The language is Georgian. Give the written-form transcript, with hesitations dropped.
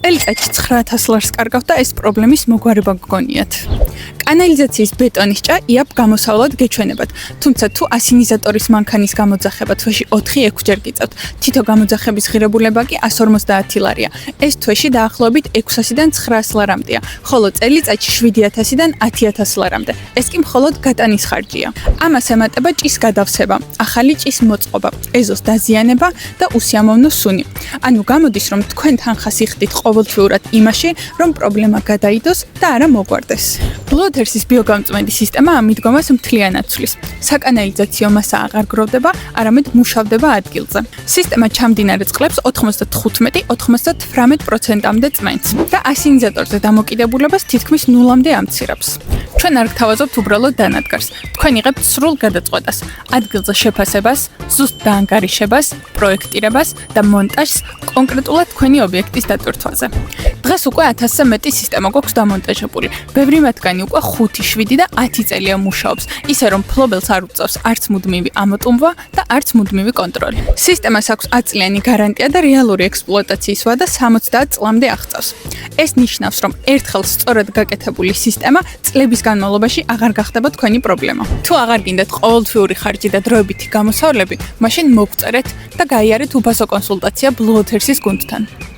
წელიწადში 900 ლარს კარგავთ და ეს პრობლემის მოგვარება გგონიათ. კანალიზაციის ბეტონის ჭა იაპ გამოსავლად გეჩვენებათ, თუმცა თუ ასინიზატორის მანქანის გამოძახება თვეში 4-6 ჯერ გიწევთ, თითო გამოძახების ღირებულება კი 150 ლარია. ეს თვეში დაახლოებით 600-დან 900 ლარამდეა, ხოლო წელიწადში 7000-დან 10000 ლარამდე. ეს კი მხოლოდ გატანის ხარჯია. ამას ემატება ჭის გადავსება, ახალი ჭის მოწყობა, ეზოს დაზიანება და უსიამოვნო სუნი. ანუ გამოდის, რომ თქვენ თანხას იხდით ყოველთვიურად იმაში, რომ პრობლემა გადაიდოს და არა მოგვარდეს. ბლოთერსის ბიოგამწვენდი სისტემა ამ მიდგომას მთლიანად ცვლის. საკანალიზაციო მასა აღარ გროვდება, არამედ მუშავდება ადგილზე. სისტემა ჩამდინარე წყლებს 95-98%-მდე წმენს და ასინიზატორზე დამოკიდებულებას თითქმის ნულამდე ამცირებს. ჩვენ არ გთავაზობთ უბრალოდ დანადგარს. თქვენ იღებთ სრულ გადაწყვეტას, ადგილზე შეფასებას, ზუსტ დაანგარიშებას, პროექტირებას და მონტაჟს კონკრეტულად თქვენი ობიექტის დატვირთვაზე. დღეს უკვე 1000-ზე მეტი სისტემა გვაქვს დამონტაჟებული. ბევრი მათგანი უკვე 5, 7 და 10 წელია მუშაობს, ისე რომ ფლობელს არ უწევს არც მუდმივი ამოტუმვა და არც მუდმივი კონტროლი. სისტემას აქვს 10 წლიანი გარანტია და რეალური ექსპლუატაციის ვადა 70 წლამდე აღწევს. ეს ნიშნავს, რომ ერთხელ სწორად გაკეთებული სისტემა წლების განმავლობაში აღარ გახდება თქვენი პრობლემა. თუ აღარ გინდათ ყოველთვიური ხარჯი და დროებითი გამოსავლები, მაშინ მოგწერეთ და გაიარეთ უფასო კონსულტაცია ბლუოთერსის გუნდთან.